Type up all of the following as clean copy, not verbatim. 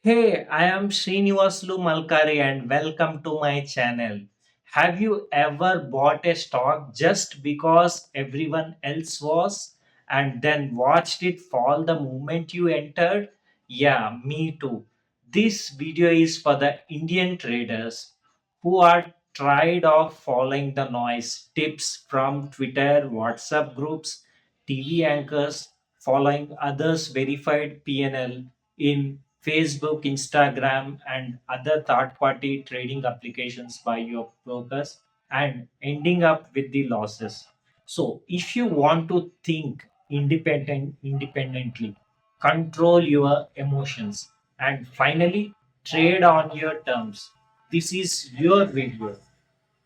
Hey, I am Srinivaslu Malkari and welcome to my channel. Have you ever bought a stock just because everyone else was and then watched it fall the moment you entered? Yeah, me too. This video is for the Indian traders who are tired of following the noise. Tips from Twitter, WhatsApp groups, TV anchors, following others' verified PNL in Facebook, Instagram, and other third party trading applications by your brokers and ending up with the losses. So, if you want to think independently, control your emotions, and finally trade on your terms, this is your video.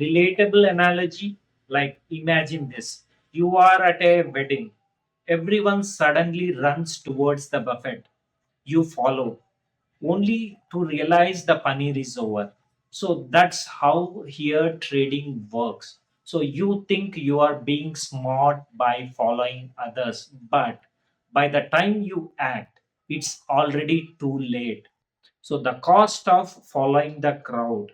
Relatable analogy, like imagine this: you are at a wedding, everyone suddenly runs towards the buffet, you follow only to realize the paneer is over. So that's how here trading works. So you think you are being smart by following others, but by the time you act, it's already too late. So the cost of following the crowd,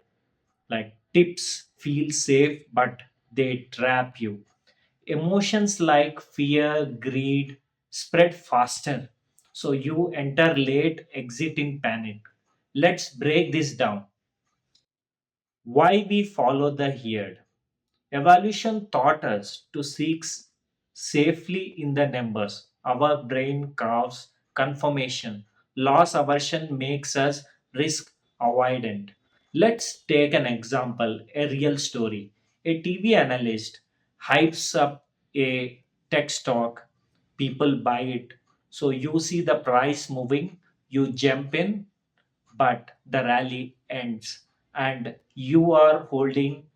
like tips feel safe, but they trap you. Emotions like fear, greed spread faster. So you enter late, exit in panic. Let's break this down. Why we follow the herd? Evolution taught us to seek safely in the numbers. Our brain craves confirmation. Loss aversion makes us risk avoidant. Let's take an example, a real story. A TV analyst hypes up a tech stock, people buy it. So you see the price moving, you jump in, but the rally ends and you are holding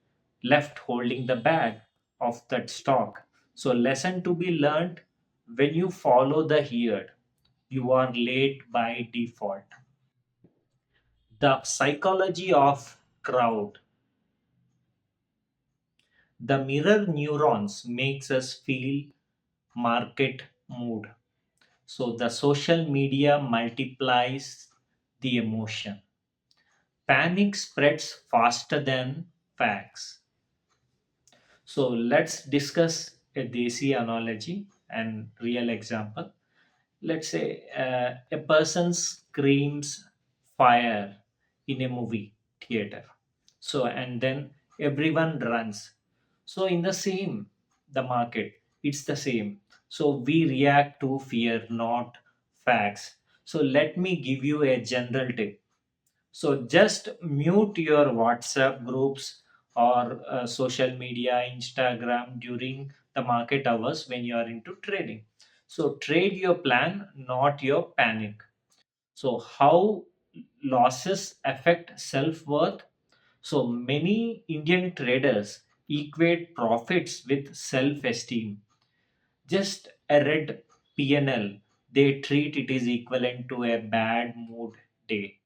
the bag of that stock. So lesson to be learned: when you follow the herd, you are late by default. The psychology of crowd. The mirror neurons makes us feel market mood. So the social media multiplies the emotion. Panic spreads faster than facts. So let's discuss a Desi analogy and real example. Let's say a person screams fire in a movie theater. So and then everyone runs. So in the same the market, it's the same. So we react to fear, not facts. So let me give you a general tip. So just mute your WhatsApp groups or social media, Instagram during the market hours when you are into trading. So trade your plan, not your panic. So how losses affect self-worth? So many Indian traders equate profits with self-esteem. Just a red PNL, they treat it is equivalent to a bad mood day.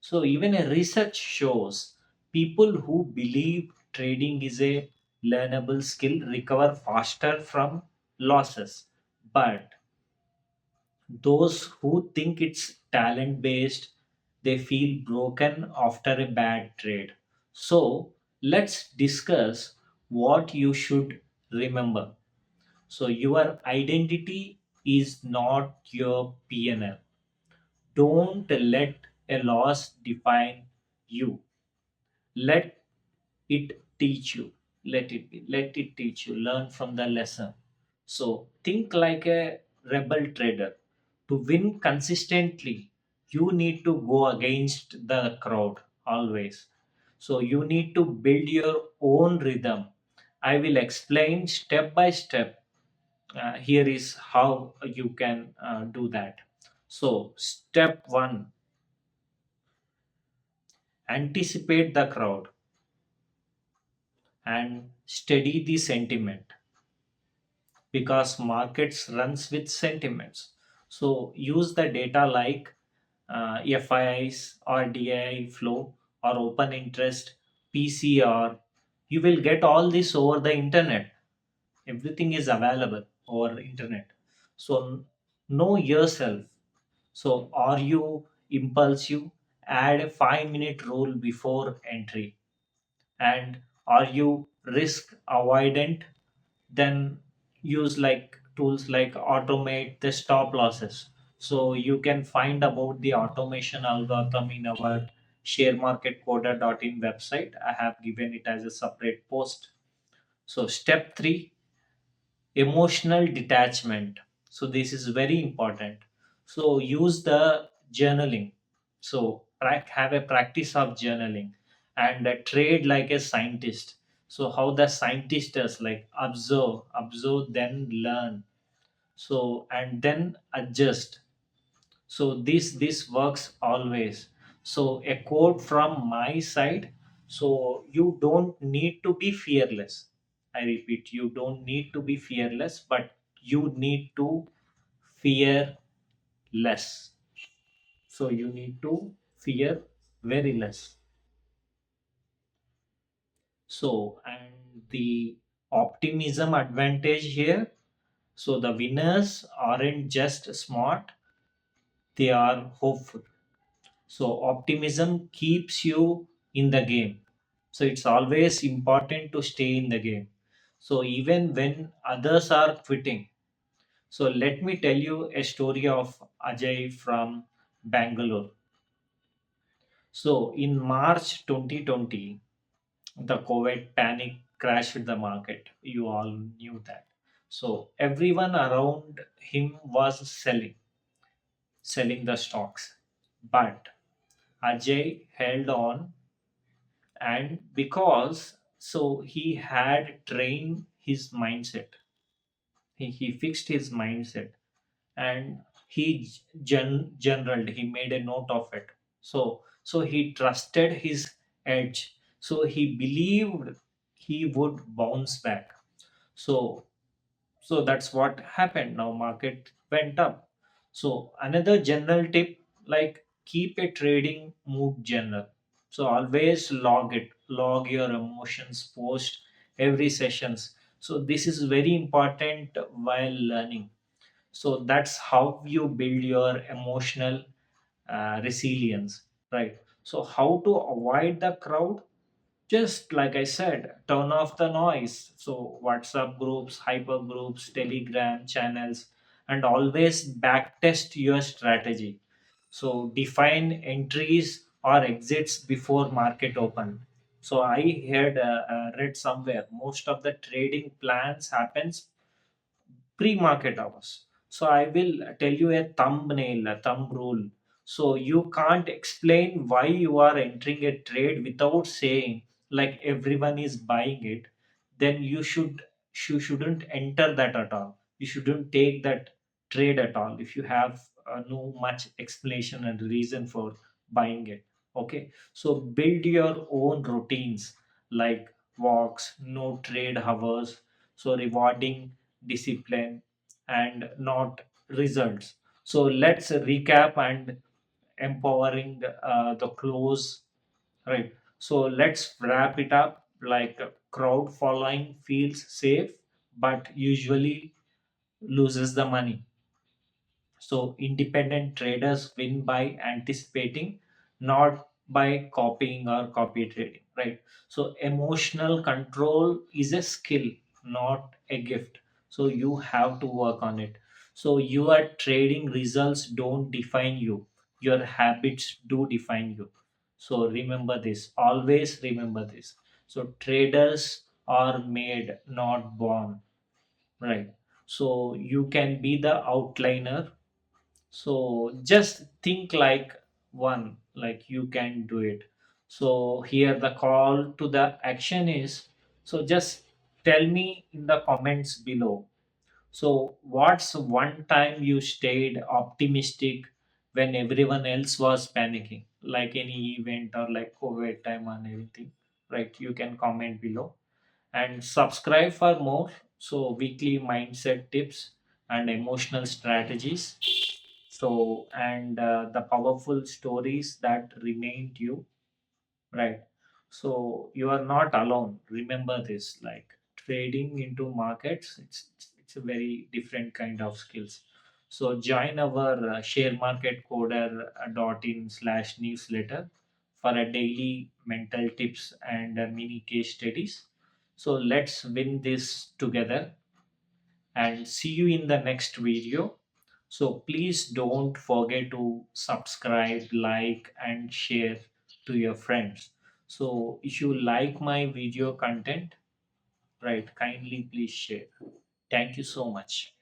So even a research shows people who believe trading is a learnable skill recover faster from losses. But those who think it's talent based, they feel broken after a bad trade. So let's discuss what you should remember. So your identity is not your PNL. Don't let a loss define you. Let it teach you. Let it teach you. Learn from the lesson. So think like a rebel trader. To win consistently, you need to go against the crowd always. So you need to build your own rhythm. I will explain step by step. Here is how you can do that. So step one: anticipate the crowd and study the sentiment, because markets runs with sentiments. So use the data like FIIs or DI flow or open interest, PCR. You will get all this over the internet. Everything is available over internet. So know yourself. So are you impulsive? add a 5-minute rule before entry. And are you risk avoidant, then use like tools like automate the stop losses. So you can find about the automation algorithm in our sharemarketcoder.in website. I have given it as a separate post. So step 3, emotional detachment. So this is very important. So use the journaling. So have a practice of journaling and trade like a scientist. So how the scientist does, like observe, then learn. So and then adjust. So this works always. So a quote from my side. So you don't need to be fearless. I repeat, you don't need to be fearless, but you need to fear less. So you need to fear very less. So and the optimism advantage here. So the winners aren't just smart, they are hopeful. So optimism keeps you in the game. So it's always important to stay in the game. So even when others are quitting. So let me tell you a story of Ajay from Bangalore. So in March 2020, the COVID panic crashed the market. You all knew that. So everyone around him was selling the stocks. But Ajay held on, and because so he had trained his mindset, he fixed his mindset, and he made a note of it. So he trusted his edge. So he believed he would bounce back. So so that's what happened. Now market went up. So another general tip, like keep a trading mood journal. So always log your emotions post every sessions. So this is very important while learning. So that's how you build your emotional resilience, right? So how to avoid the crowd? Just like I said, turn off the noise. So WhatsApp groups, hyper groups, Telegram channels, and always backtest your strategy. So define entries or exits before market open. So I had read somewhere most of the trading plans happens pre-market hours. So I will tell you a thumbnail, a thumb rule. So you can't explain why you are entering a trade without saying like everyone is buying it. Then you shouldn't enter that at all. You shouldn't take that trade at all if you have no much explanation and reason for buying it. Okay, so build your own routines like walks, no trade hours, so rewarding discipline and not results. So let's recap and empowering the close, right? So let's wrap it up. Like crowd following feels safe, but usually loses the money. So independent traders win by anticipating, not by copying or copy trading, right? So emotional control is a skill, not a gift. So you have to work on it. So your trading results don't define you. Your habits do define you. So remember this. Always remember this. So traders are made, not born, right? So you can be the outliner. So just think like one, like you can do it. So here the call to the action is, so just tell me in the comments below. So what's one time you stayed optimistic when everyone else was panicking, like any event or like COVID time and everything, right? You can comment below and subscribe for more. So weekly mindset tips and emotional strategies. So and the powerful stories that remained you, right? So you are not alone. Remember this, like trading into markets, it's a very different kind of skills. So join our sharemarketcoder.in/newsletter for a daily mental tips and mini case studies. So let's win this together and see you in the next video. So please don't forget to subscribe, like, and share to your friends. So if you like my video content, right, kindly please share. Thank you so much.